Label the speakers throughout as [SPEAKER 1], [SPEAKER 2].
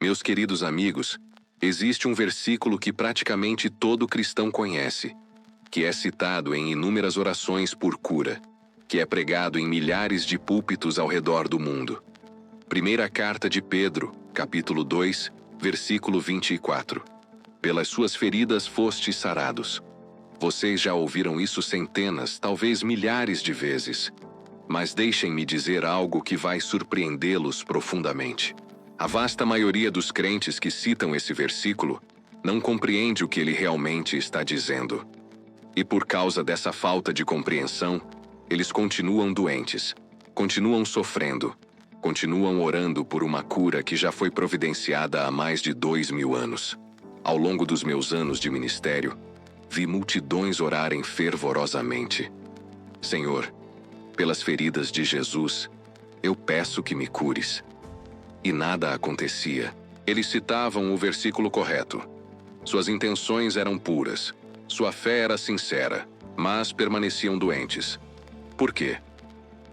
[SPEAKER 1] Meus queridos amigos, existe um versículo que praticamente todo cristão conhece, que é citado em inúmeras orações por cura, que é pregado em milhares de púlpitos ao redor do mundo. Primeira carta de Pedro, capítulo 2, versículo 24. Pelas suas feridas fostes sarados. Vocês já ouviram isso centenas, talvez milhares de vezes. Mas deixem-me dizer algo que vai surpreendê-los profundamente. A vasta maioria dos crentes que citam esse versículo não compreende o que ele realmente está dizendo. E por causa dessa falta de compreensão, eles continuam doentes, continuam sofrendo, continuam orando por uma cura que já foi providenciada há mais de 2000 anos. Ao longo dos meus anos de ministério, vi multidões orarem fervorosamente. Senhor, pelas feridas de Jesus, eu peço que me cures. E nada acontecia. Eles citavam o versículo correto. Suas intenções eram puras, sua fé era sincera, mas permaneciam doentes. Por quê?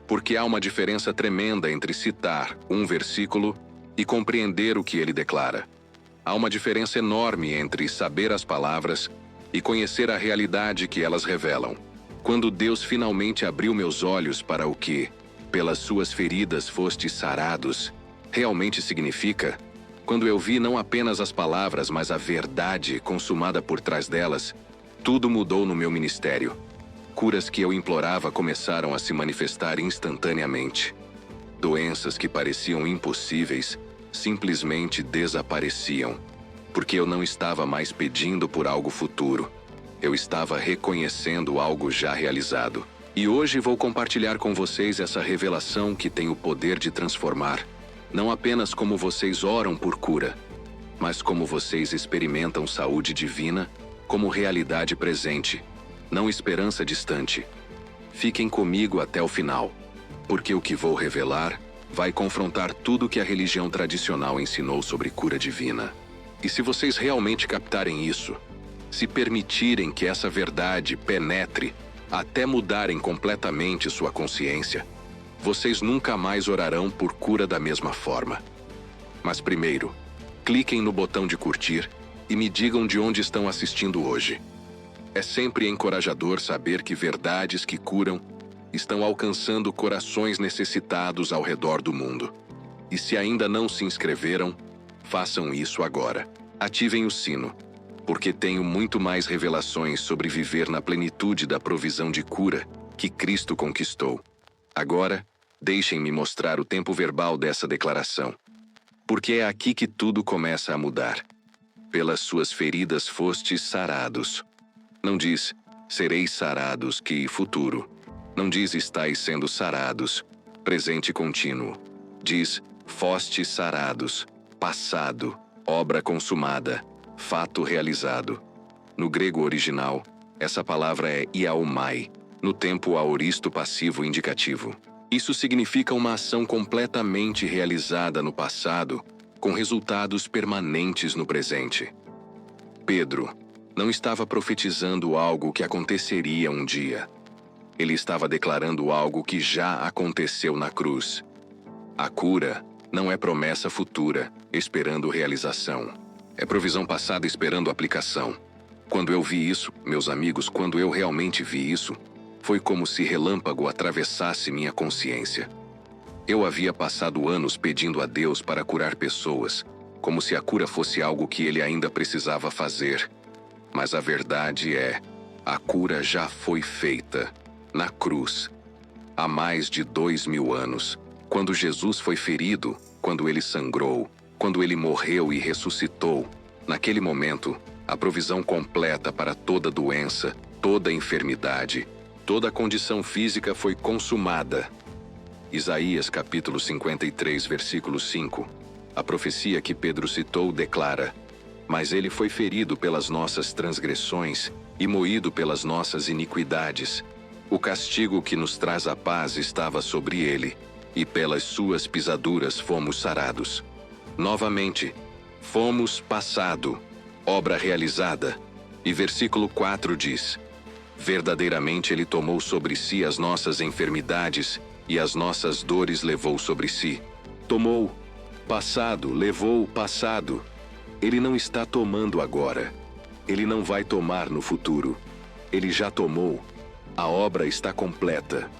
[SPEAKER 1] Porque há uma diferença tremenda entre citar um versículo e compreender o que ele declara. Há uma diferença enorme entre saber as palavras e conhecer a realidade que elas revelam. Quando Deus finalmente abriu meus olhos para o que, pelas suas feridas fostes sarados, realmente significa, quando eu vi não apenas as palavras, mas a verdade consumada por trás delas, tudo mudou no meu ministério. Curas que eu implorava começaram a se manifestar instantaneamente. Doenças que pareciam impossíveis simplesmente desapareciam, porque eu não estava mais pedindo por algo futuro. Eu estava reconhecendo algo já realizado. E hoje vou compartilhar com vocês essa revelação que tem o poder de transformar, não apenas como vocês oram por cura, mas como vocês experimentam saúde divina como realidade presente, não esperança distante. Fiquem comigo até o final, porque o que vou revelar vai confrontar tudo que a religião tradicional ensinou sobre cura divina. E se vocês realmente captarem isso, se permitirem que essa verdade penetre até mudarem completamente sua consciência, vocês nunca mais orarão por cura da mesma forma. Mas primeiro, cliquem no botão de curtir e me digam de onde estão assistindo hoje. É sempre encorajador saber que verdades que curam estão alcançando corações necessitados ao redor do mundo. E se ainda não se inscreveram, façam isso agora. Ativem o sino, porque tenho muito mais revelações sobre viver na plenitude da provisão de cura que Cristo conquistou. Agora, deixem-me mostrar o tempo verbal dessa declaração, porque é aqui que tudo começa a mudar. Pelas suas feridas fostes sarados. Não diz, sereis sarados, que futuro. Não diz, estáis sendo sarados, presente contínuo. Diz, fostes sarados, passado, obra consumada, fato realizado. No grego original, essa palavra é iaomai, no tempo aoristo passivo indicativo. Isso significa uma ação completamente realizada no passado, com resultados permanentes no presente. Pedro não estava profetizando algo que aconteceria um dia. Ele estava declarando algo que já aconteceu na cruz. A cura não é promessa futura, esperando realização. É provisão passada esperando aplicação. Quando eu vi isso, meus amigos, quando eu realmente vi isso, foi como se relâmpago atravessasse minha consciência. Eu havia passado anos pedindo a Deus para curar pessoas, como se a cura fosse algo que ele ainda precisava fazer. Mas a verdade é, a cura já foi feita, na cruz. Há mais de 2000 anos, quando Jesus foi ferido, quando ele sangrou, quando ele morreu e ressuscitou, naquele momento, a provisão completa para toda doença, toda enfermidade, toda condição física foi consumada. Isaías capítulo 53, versículo 5. A profecia que Pedro citou declara: mas ele foi ferido pelas nossas transgressões e moído pelas nossas iniquidades. O castigo que nos traz a paz estava sobre ele, e pelas suas pisaduras fomos sarados. Novamente, fomos passado, obra realizada. E versículo 4 diz: verdadeiramente ele tomou sobre si as nossas enfermidades e as nossas dores levou sobre si. Tomou. Passado, levou o passado. Ele não está tomando agora. Ele não vai tomar no futuro. Ele já tomou. A obra está completa.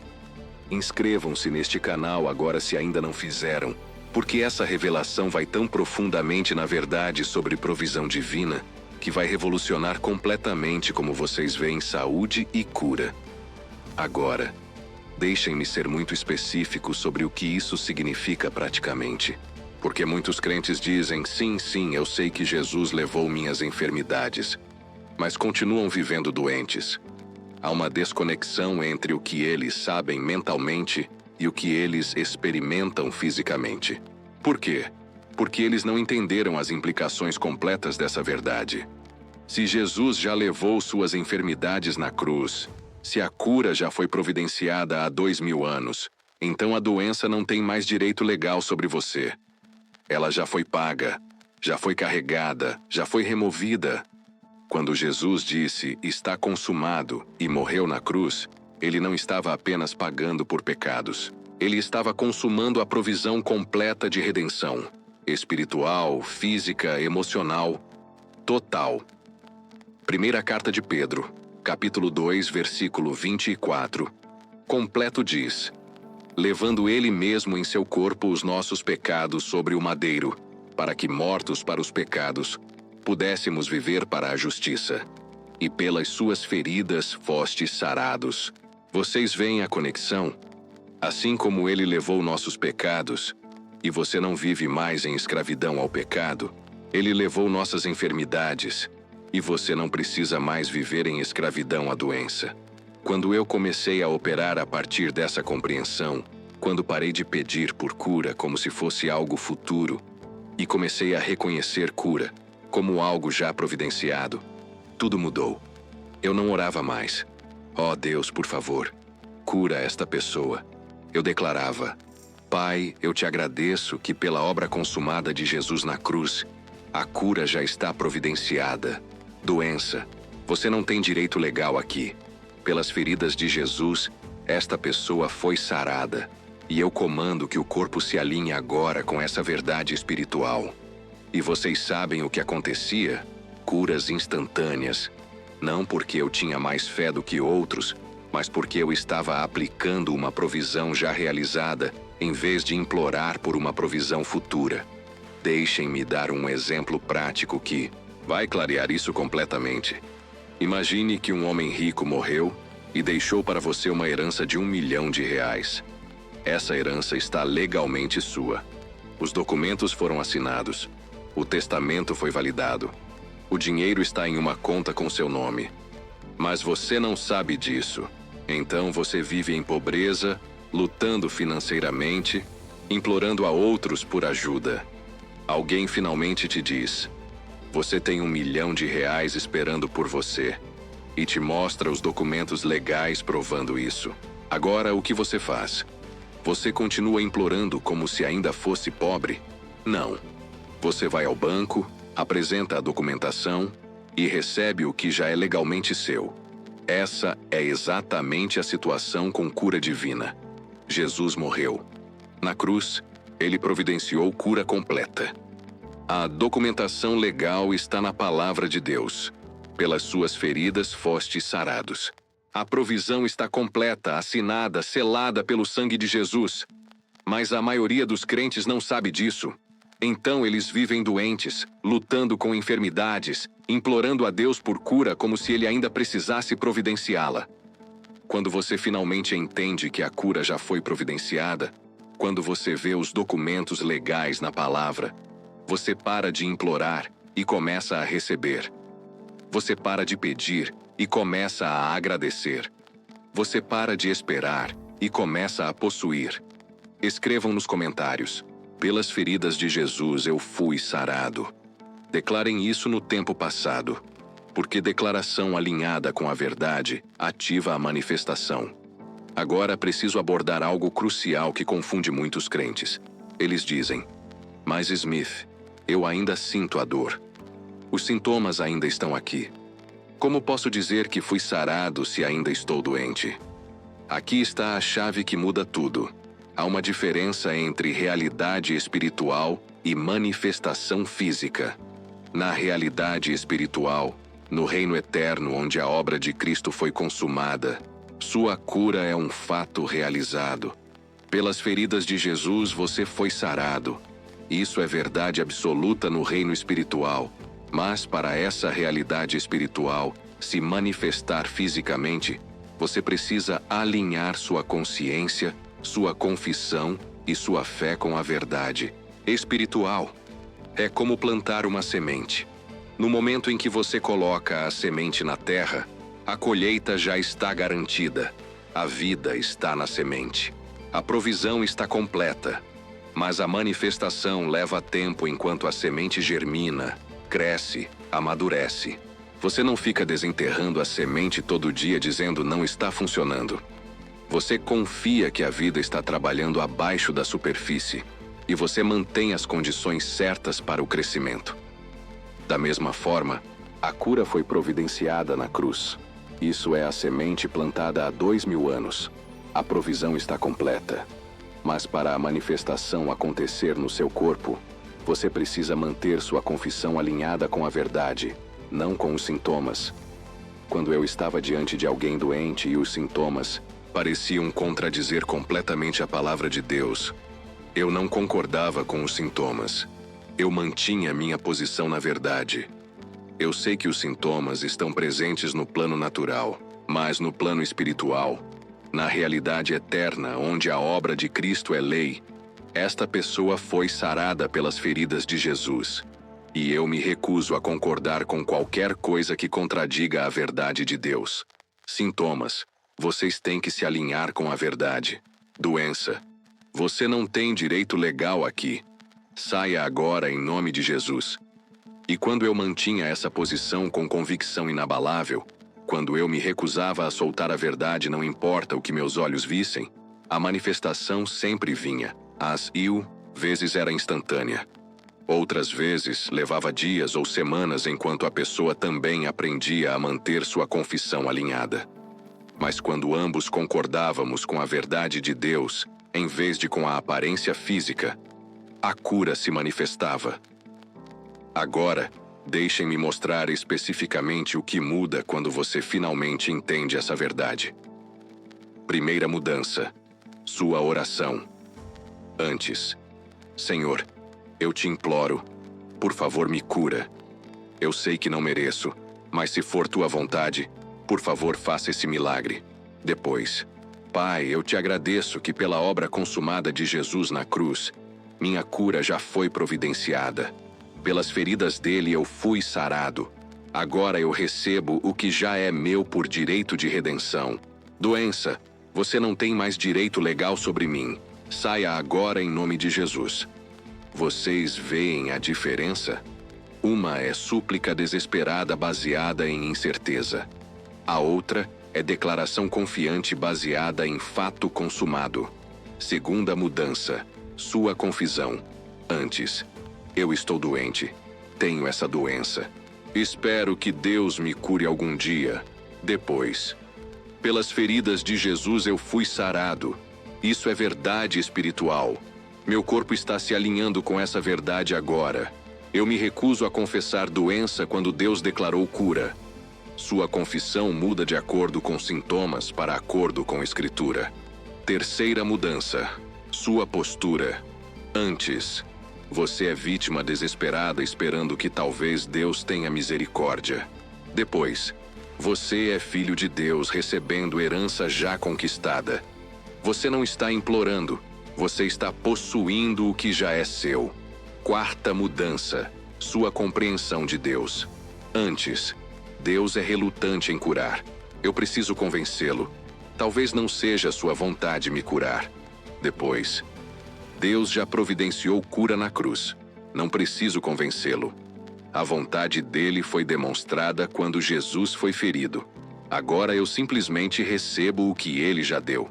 [SPEAKER 1] Inscrevam-se neste canal agora se ainda não fizeram, porque essa revelação vai tão profundamente na verdade sobre provisão divina que vai revolucionar completamente como vocês veem saúde e cura. Agora, deixem-me ser muito específico sobre o que isso significa praticamente. Porque muitos crentes dizem, sim, sim, eu sei que Jesus levou minhas enfermidades, mas continuam vivendo doentes. Há uma desconexão entre o que eles sabem mentalmente e o que eles experimentam fisicamente. Por quê? Porque eles não entenderam as implicações completas dessa verdade. Se Jesus já levou suas enfermidades na cruz, se a cura já foi providenciada há 2000 anos, então a doença não tem mais direito legal sobre você. Ela já foi paga, já foi carregada, já foi removida. Quando Jesus disse, está consumado, e morreu na cruz, ele não estava apenas pagando por pecados. Ele estava consumando a provisão completa de redenção, espiritual, física, emocional, total. Primeira carta de Pedro, capítulo 2, versículo 24, completo diz, levando ele mesmo em seu corpo os nossos pecados sobre o madeiro, para que, mortos para os pecados, pudéssemos viver para a justiça. E pelas suas feridas fostes sarados. Vocês veem a conexão? Assim como ele levou nossos pecados, e você não vive mais em escravidão ao pecado, ele levou nossas enfermidades, e você não precisa mais viver em escravidão à doença. Quando eu comecei a operar a partir dessa compreensão, quando parei de pedir por cura como se fosse algo futuro, e comecei a reconhecer cura como algo já providenciado, tudo mudou. Eu não orava mais. Ó Deus, por favor, cura esta pessoa. Eu declarava, Pai, eu te agradeço que pela obra consumada de Jesus na cruz, a cura já está providenciada. Doença, você não tem direito legal aqui. Pelas feridas de Jesus, esta pessoa foi sarada. E eu comando que o corpo se alinhe agora com essa verdade espiritual. E vocês sabem o que acontecia? Curas instantâneas. Não porque eu tinha mais fé do que outros, mas porque eu estava aplicando uma provisão já realizada, em vez de implorar por uma provisão futura. Deixem-me dar um exemplo prático que vai clarear isso completamente. Imagine que um homem rico morreu e deixou para você uma herança de R$1 milhão. Essa herança está legalmente sua. Os documentos foram assinados. O testamento foi validado. O dinheiro está em uma conta com seu nome. Mas você não sabe disso. Então você vive em pobreza, lutando financeiramente, implorando a outros por ajuda. Alguém finalmente te diz, você tem R$1 milhão esperando por você, e te mostra os documentos legais provando isso. Agora, o que você faz? Você continua implorando como se ainda fosse pobre? Não. Você vai ao banco, apresenta a documentação e recebe o que já é legalmente seu. Essa é exatamente a situação com cura divina. Jesus morreu. Na cruz, ele providenciou cura completa. A documentação legal está na palavra de Deus. Pelas suas feridas fostes sarados. A provisão está completa, assinada, selada pelo sangue de Jesus. Mas a maioria dos crentes não sabe disso. Então eles vivem doentes, lutando com enfermidades, implorando a Deus por cura como se ele ainda precisasse providenciá-la. Quando você finalmente entende que a cura já foi providenciada, quando você vê os documentos legais na palavra, você para de implorar e começa a receber. Você para de pedir e começa a agradecer. Você para de esperar e começa a possuir. Escrevam nos comentários. Pelas feridas de Jesus eu fui sarado. Declarem isso no tempo passado, porque declaração alinhada com a verdade ativa a manifestação. Agora preciso abordar algo crucial que confunde muitos crentes. Eles dizem, mas Smith, eu ainda sinto a dor. Os sintomas ainda estão aqui. Como posso dizer que fui sarado se ainda estou doente? Aqui está a chave que muda tudo. Há uma diferença entre realidade espiritual e manifestação física. Na realidade espiritual, no reino eterno onde a obra de Cristo foi consumada, sua cura é um fato realizado. Pelas feridas de Jesus você foi sarado. Isso é verdade absoluta no reino espiritual, mas para essa realidade espiritual se manifestar fisicamente, você precisa alinhar sua consciência, sua confissão e sua fé com a verdade espiritual. É como plantar uma semente. No momento em que você coloca a semente na terra, a colheita já está garantida. A vida está na semente. A provisão está completa. Mas a manifestação leva tempo enquanto a semente germina, cresce, amadurece. Você não fica desenterrando a semente todo dia dizendo não está funcionando. Você confia que a vida está trabalhando abaixo da superfície e você mantém as condições certas para o crescimento. Da mesma forma, a cura foi providenciada na cruz. Isso é a semente plantada há 2000 anos. A provisão está completa. Mas para a manifestação acontecer no seu corpo, você precisa manter sua confissão alinhada com a verdade, não com os sintomas. Quando eu estava diante de alguém doente e os sintomas pareciam contradizer completamente a palavra de Deus, eu não concordava com os sintomas. Eu mantinha minha posição na verdade. Eu sei que os sintomas estão presentes no plano natural, mas no plano espiritual, na realidade eterna onde a obra de Cristo é lei, esta pessoa foi sarada pelas feridas de Jesus. E eu me recuso a concordar com qualquer coisa que contradiga a verdade de Deus. Sintomas, vocês têm que se alinhar com a verdade. Doença, você não tem direito legal aqui. Saia agora em nome de Jesus. E quando eu mantinha essa posição com convicção inabalável, quando eu me recusava a soltar a verdade não importa o que meus olhos vissem, a manifestação sempre vinha. Às vezes era instantânea. Outras vezes levava dias ou semanas enquanto a pessoa também aprendia a manter sua confissão alinhada. Mas quando ambos concordávamos com a verdade de Deus, em vez de com a aparência física, a cura se manifestava. Agora, deixem-me mostrar especificamente o que muda quando você finalmente entende essa verdade. Primeira mudança: sua oração. Antes, Senhor, eu te imploro, por favor me cura. Eu sei que não mereço, mas se for tua vontade, por favor faça esse milagre. Depois, Pai, eu te agradeço que pela obra consumada de Jesus na cruz, minha cura já foi providenciada. Pelas feridas dele eu fui sarado. Agora eu recebo o que já é meu por direito de redenção. Doença, você não tem mais direito legal sobre mim. Saia agora em nome de Jesus. Vocês veem a diferença? Uma é súplica desesperada baseada em incerteza. A outra é declaração confiante baseada em fato consumado. Segunda mudança: sua confissão. Antes, eu estou doente. Tenho essa doença. Espero que Deus me cure algum dia. Depois, pelas feridas de Jesus eu fui sarado. Isso é verdade espiritual. Meu corpo está se alinhando com essa verdade agora. Eu me recuso a confessar doença quando Deus declarou cura. Sua confissão muda de acordo com sintomas para acordo com a Escritura. Terceira mudança: sua postura. Antes, você é vítima desesperada esperando que talvez Deus tenha misericórdia. Depois, você é filho de Deus recebendo herança já conquistada. Você não está implorando, você está possuindo o que já é seu. Quarta mudança: sua compreensão de Deus. Antes, Deus é relutante em curar. Eu preciso convencê-lo. Talvez não seja sua vontade me curar. Depois, Deus já providenciou cura na cruz. Não preciso convencê-lo. A vontade dele foi demonstrada quando Jesus foi ferido. Agora eu simplesmente recebo o que ele já deu.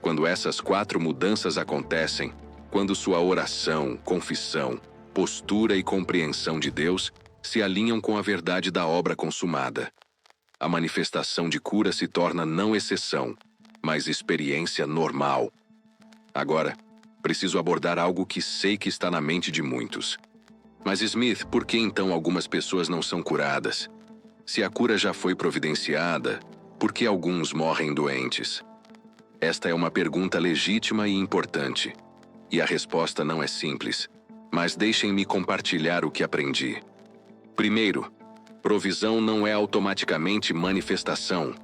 [SPEAKER 1] Quando essas 4 mudanças acontecem, quando sua oração, confissão, postura e compreensão de Deus se alinham com a verdade da obra consumada, a manifestação de cura se torna não exceção, mas experiência normal. Agora, preciso abordar algo que sei que está na mente de muitos. Mas Smith, por que então algumas pessoas não são curadas? Se a cura já foi providenciada, por que alguns morrem doentes? Esta é uma pergunta legítima e importante. E a resposta não é simples, mas deixem-me compartilhar o que aprendi. Primeiro, provisão não é automaticamente manifestação.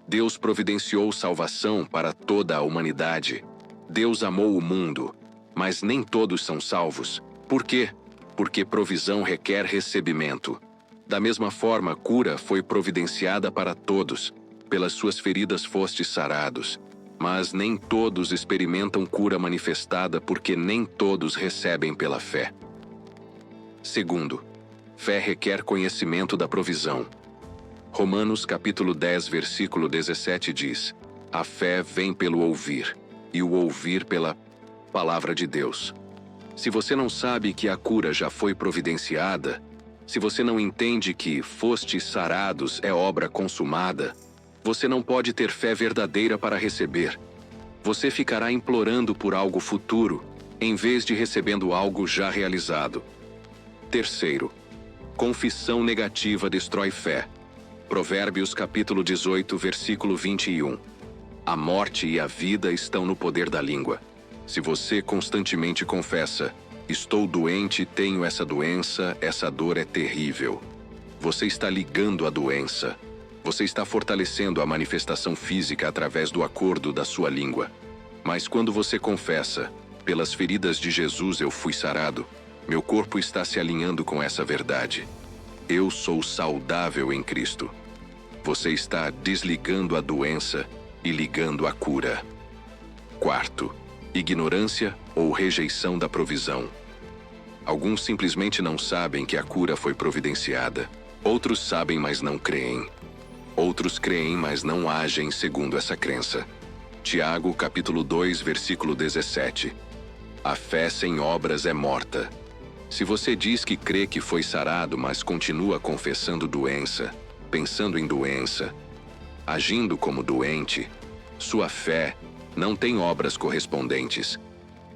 [SPEAKER 1] Deus providenciou salvação para toda a humanidade. Deus amou o mundo, mas nem todos são salvos. Por quê? Porque provisão requer recebimento. Da mesma forma, cura foi providenciada para todos. Pelas suas feridas fostes sarados. Mas nem todos experimentam cura manifestada porque nem todos recebem pela fé. Segundo, fé requer conhecimento da provisão. Romanos capítulo 10, versículo 17 diz: a fé vem pelo ouvir, e o ouvir pela palavra de Deus. Se você não sabe que a cura já foi providenciada, se você não entende que fostes sarados é obra consumada, você não pode ter fé verdadeira para receber. Você ficará implorando por algo futuro, em vez de recebendo algo já realizado. Terceiro, confissão negativa destrói fé. Provérbios capítulo 18, versículo 21. A morte e a vida estão no poder da língua. Se você constantemente confessa: estou doente, tenho essa doença, essa dor é terrível, você está ligando a doença. Você está fortalecendo a manifestação física através do acordo da sua língua. Mas quando você confessa: pelas feridas de Jesus eu fui sarado, meu corpo está se alinhando com essa verdade. Eu sou saudável em Cristo. Você está desligando a doença e ligando a cura. Quarto, ignorância ou rejeição da provisão. Alguns simplesmente não sabem que a cura foi providenciada. Outros sabem, mas não creem. Outros creem, mas não agem segundo essa crença. Tiago, capítulo 2, versículo 17. A fé sem obras é morta. Se você diz que crê que foi sarado, mas continua confessando doença, pensando em doença, agindo como doente, sua fé não tem obras correspondentes.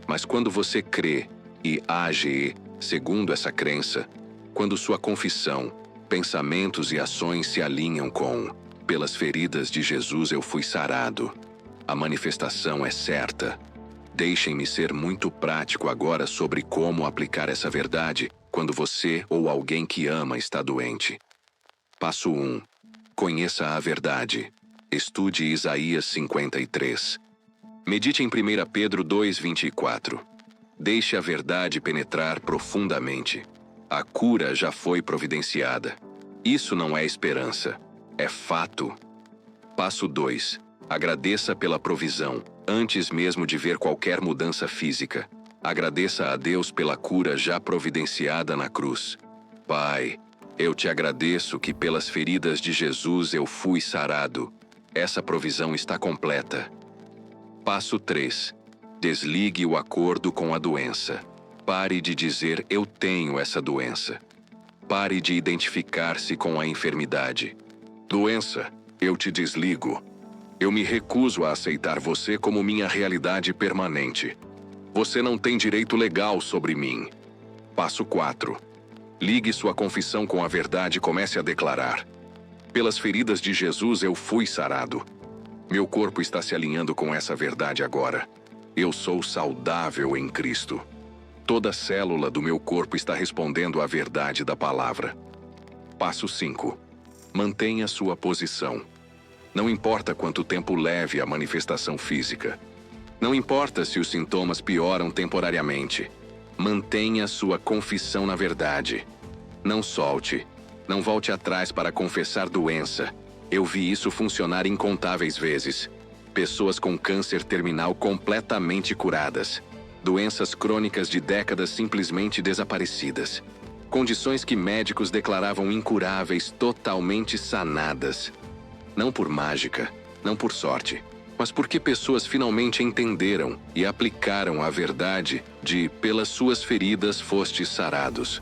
[SPEAKER 1] Mas quando você crê e age segundo essa crença, quando sua confissão, pensamentos e ações se alinham com pelas feridas de Jesus eu fui sarado, a manifestação é certa. Deixem-me ser muito prático agora sobre como aplicar essa verdade quando você ou alguém que ama está doente. Passo 1. Conheça a verdade. Estude Isaías 53. Medite em 1 Pedro 2:24. Deixe a verdade penetrar profundamente. A cura já foi providenciada. Isso não é esperança, é fato. Passo 2. Agradeça pela provisão, antes mesmo de ver qualquer mudança física. Agradeça a Deus pela cura já providenciada na cruz. Pai, eu te agradeço que pelas feridas de Jesus eu fui sarado. Essa provisão está completa. Passo 3. Desligue o acordo com a doença. Pare de dizer eu tenho essa doença. Pare de identificar-se com a enfermidade. Doença, eu te desligo. Eu me recuso a aceitar você como minha realidade permanente. Você não tem direito legal sobre mim. Passo 4. Ligue sua confissão com a verdade e comece a declarar: pelas feridas de Jesus eu fui sarado. Meu corpo está se alinhando com essa verdade agora. Eu sou saudável em Cristo. Toda célula do meu corpo está respondendo à verdade da palavra. Passo 5. Mantenha sua posição. Não importa quanto tempo leve a manifestação física. Não importa se os sintomas pioram temporariamente. Mantenha sua confissão na verdade. Não solte. Não volte atrás para confessar doença. Eu vi isso funcionar incontáveis vezes. Pessoas com câncer terminal completamente curadas. Doenças crônicas de décadas simplesmente desaparecidas. Condições que médicos declaravam incuráveis totalmente sanadas. Não por mágica, não por sorte, mas porque pessoas finalmente entenderam e aplicaram a verdade de pelas suas feridas fostes sarados.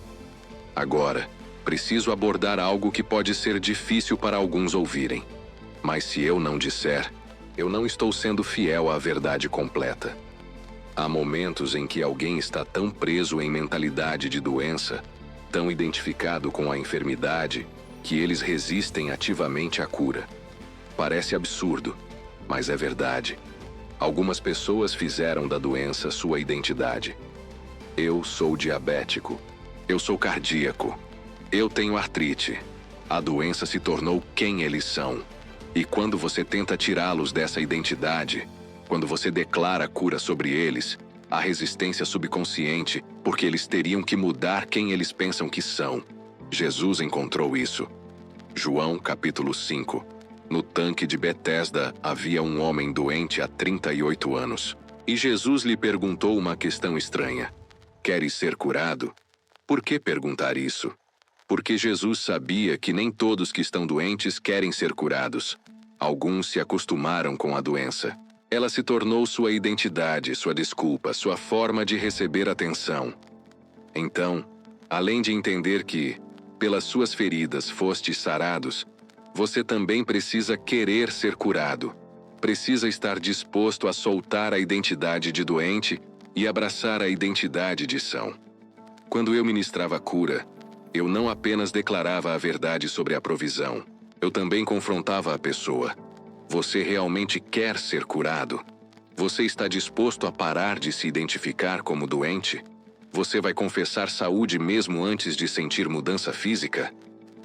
[SPEAKER 1] Agora, preciso abordar algo que pode ser difícil para alguns ouvirem. Mas se eu não disser, eu não estou sendo fiel à verdade completa. Há momentos em que alguém está tão preso em mentalidade de doença, tão identificado com a enfermidade, que eles resistem ativamente à cura. Parece absurdo, mas é verdade. Algumas pessoas fizeram da doença sua identidade. Eu sou diabético. Eu sou cardíaco. Eu tenho artrite. A doença se tornou quem eles são. E quando você tenta tirá-los dessa identidade, quando você declara cura sobre eles, há resistência subconsciente, porque eles teriam que mudar quem eles pensam que são. Jesus encontrou isso. João capítulo 5. No tanque de Betesda havia um homem doente há 38 anos. E Jesus lhe perguntou uma questão estranha. Queres ser curado? Por que perguntar isso? Porque Jesus sabia que nem todos que estão doentes querem ser curados. Alguns se acostumaram com a doença. Ela se tornou sua identidade, sua desculpa, sua forma de receber atenção. Então, além de entender que, pelas suas feridas fostes sarados, você também precisa querer ser curado. Precisa estar disposto a soltar a identidade de doente e abraçar a identidade de são. Quando eu ministrava cura, eu não apenas declarava a verdade sobre a provisão, eu também confrontava a pessoa. Você realmente quer ser curado? Você está disposto a parar de se identificar como doente? Você vai confessar saúde mesmo antes de sentir mudança física?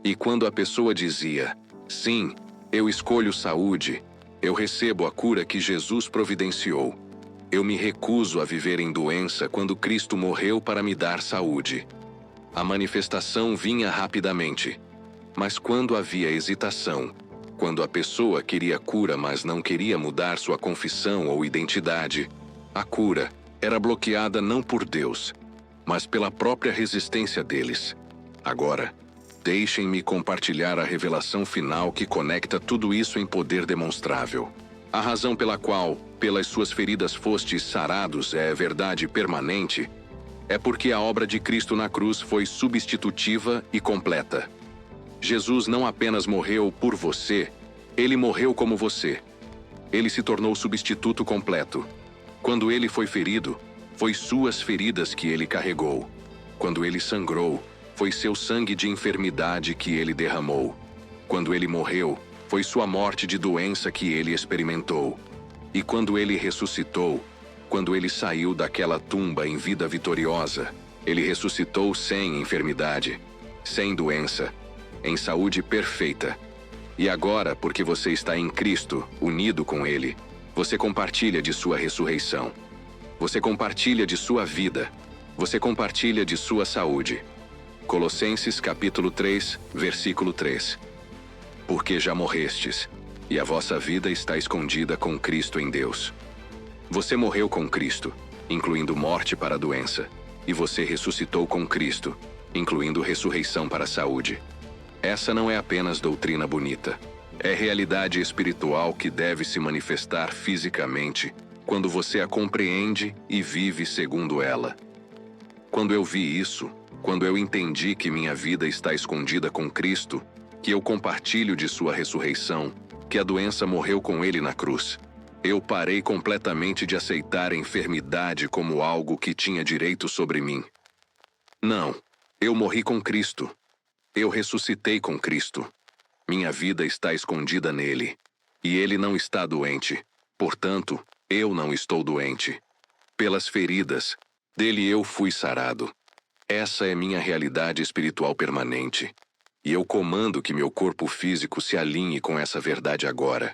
[SPEAKER 1] E quando a pessoa dizia, sim, eu escolho saúde, eu recebo a cura que Jesus providenciou. Eu me recuso a viver em doença quando Cristo morreu para me dar saúde. A manifestação vinha rapidamente. Mas quando havia hesitação, quando a pessoa queria cura mas não queria mudar sua confissão ou identidade, a cura era bloqueada não por Deus, mas pela própria resistência deles. Agora, deixem-me compartilhar a revelação final que conecta tudo isso em poder demonstrável. A razão pela qual, pelas suas feridas fostes sarados é verdade permanente, é porque a obra de Cristo na cruz foi substitutiva e completa. Jesus não apenas morreu por você, ele morreu como você. Ele se tornou substituto completo. Quando ele foi ferido, foi suas feridas que ele carregou. Quando ele sangrou, foi seu sangue de enfermidade que ele derramou. Quando ele morreu, foi sua morte de doença que ele experimentou. E quando ele ressuscitou, quando ele saiu daquela tumba em vida vitoriosa, ele ressuscitou sem enfermidade, sem doença, em saúde perfeita. E agora, porque você está em Cristo, unido com Ele, você compartilha de sua ressurreição. Você compartilha de sua vida. Você compartilha de sua saúde. Colossenses capítulo 3, versículo 3. Porque já morrestes, e a vossa vida está escondida com Cristo em Deus. Você morreu com Cristo, incluindo morte para a doença, e você ressuscitou com Cristo, incluindo ressurreição para a saúde. Essa não é apenas doutrina bonita. É realidade espiritual que deve se manifestar fisicamente quando você a compreende e vive segundo ela. Quando eu vi isso, quando eu entendi que minha vida está escondida com Cristo, que eu compartilho de sua ressurreição, que a doença morreu com ele na cruz, eu parei completamente de aceitar a enfermidade como algo que tinha direito sobre mim. Não, eu morri com Cristo. Eu ressuscitei com Cristo. Minha vida está escondida nele. E ele não está doente. Portanto, eu não estou doente. Pelas feridas dele eu fui sarado. Essa é minha realidade espiritual permanente. E eu comando que meu corpo físico se alinhe com essa verdade agora.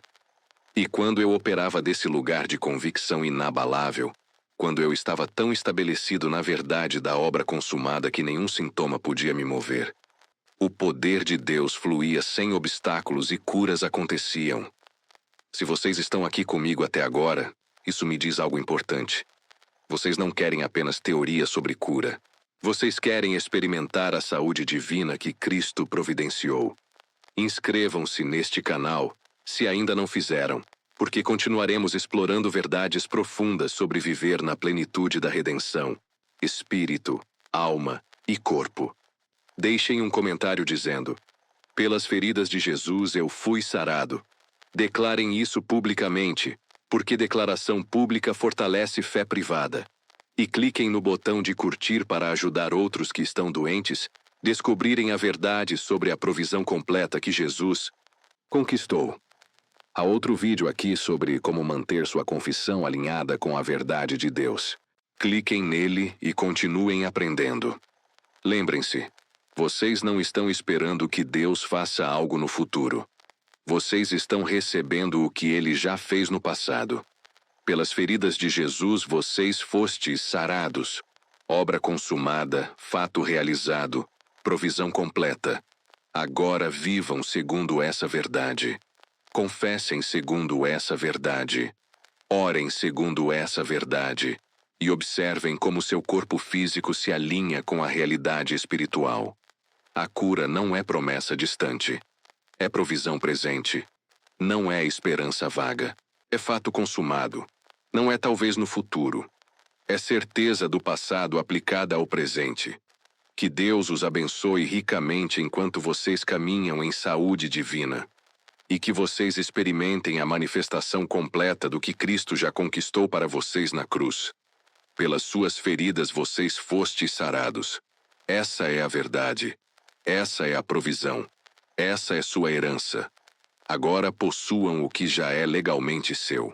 [SPEAKER 1] E quando eu operava desse lugar de convicção inabalável, quando eu estava tão estabelecido na verdade da obra consumada que nenhum sintoma podia me mover, o poder de Deus fluía sem obstáculos e curas aconteciam. Se vocês estão aqui comigo até agora, isso me diz algo importante. Vocês não querem apenas teoria sobre cura. Vocês querem experimentar a saúde divina que Cristo providenciou. Inscrevam-se neste canal, se ainda não fizeram, porque continuaremos explorando verdades profundas sobre viver na plenitude da redenção, espírito, alma e corpo. Deixem um comentário dizendo: pelas feridas de Jesus eu fui sarado. Declarem isso publicamente, porque declaração pública fortalece fé privada. E cliquem no botão de curtir para ajudar outros que estão doentes descobrirem a verdade sobre a provisão completa que Jesus conquistou. Há outro vídeo aqui sobre como manter sua confissão alinhada com a verdade de Deus. Cliquem nele e continuem aprendendo. Lembrem-se, vocês não estão esperando que Deus faça algo no futuro. Vocês estão recebendo o que ele já fez no passado. Pelas feridas de Jesus vocês fostes sarados. Obra consumada, fato realizado, provisão completa. Agora vivam segundo essa verdade. Confessem segundo essa verdade. Orem segundo essa verdade. E observem como seu corpo físico se alinha com a realidade espiritual. A cura não é promessa distante. É provisão presente. Não é esperança vaga. É fato consumado. Não é talvez no futuro. É certeza do passado aplicada ao presente. Que Deus os abençoe ricamente enquanto vocês caminham em saúde divina. E que vocês experimentem a manifestação completa do que Cristo já conquistou para vocês na cruz. Pelas suas feridas vocês fostes sarados. Essa é a verdade. Essa é a provisão. Essa é sua herança. Agora possuam o que já é legalmente seu.